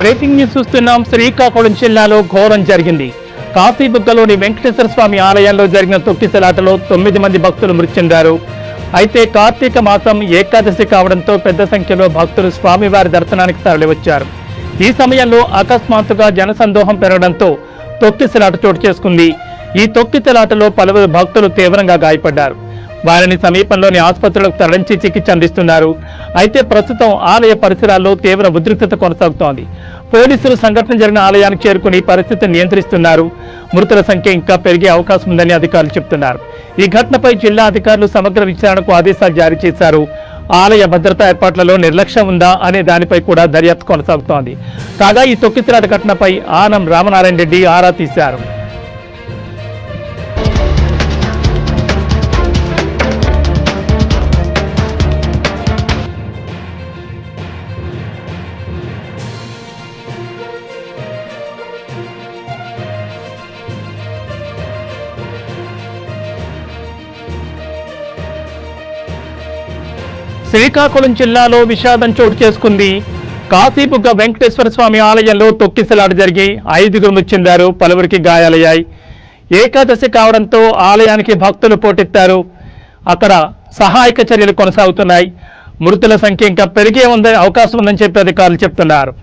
Breaking news చూస్తున్నాం. శ్రీకాకుళం జిల్లాలో ఘోరం జరిగింది. కాశీబుగ్గలోని వెంకటేశ్వర స్వామి ఆలయంలో జరిగిన తొక్కిసలాటలో 9 మంది భక్తులు మృతి చెందారు. అయితే కార్తీక మాసం ఏకాదశి కావడంతో పెద్ద సంఖ్యలో భక్తులు స్వామివారి దర్శనానికి తరలివచ్చారు. ఈ సమయంలో అకస్మాత్తుగా జనసందోహం పెరగడంతో తొక్కిసలాట చోటు చేసుకుంది. ఈ తొక్కిసలాటలో పలువురు భక్తులు తీవ్రంగా గాయపడ్డారు. వారిని సమీపంలోని ఆసుపత్రులకు తరలించి చికిత్స అందిస్తున్నారు. అయితే ప్రస్తుతం ఆలయ పరిసరాల్లో తీవ్ర ఉద్రిక్తత కొనసాగుతోంది. పోలీసులు సంఘటన జరిగిన ఆలయానికి చేరుకుని పరిస్థితిని నియంత్రిస్తున్నారు. మృతుల సంఖ్య ఇంకా పెరిగే అవకాశం ఉందని అధికారులు చెబుతున్నారు. ఈ ఘటనపై జిల్లా అధికారులు సమగ్ర విచారణకు ఆదేశాలు జారీ చేశారు. ఆలయ భద్రతా ఏర్పాట్లలో నిర్లక్ష్యం ఉందా అనే దానిపై కూడా దర్యాప్తు కొనసాగుతోంది. కాగా ఈ తొక్కిసలాట ఘటనపై ఆనం రామనారాయణ రెడ్డి ఆరా తీశారు. శ్రీకాకుళం జిల్లాలో విషాదం చోటు చేసుకుంది. కాశీబుగ్గ వెంకటేశ్వర స్వామి ఆలయంలో తొక్కిసలాట జరిగి 5గురు మృతి చెందారు. పలువురికి గాయాలయ్యాయి. ఏకాదశి కావడంతో ఆలయానికి భక్తులు పోటెత్తారు. అక్కడ సహాయక చర్యలు కొనసాగుతున్నాయి. మృతుల సంఖ్య ఇంకా పెరిగే అవకాశం ఉందని చెప్పి అధికారులు చెప్తున్నారు.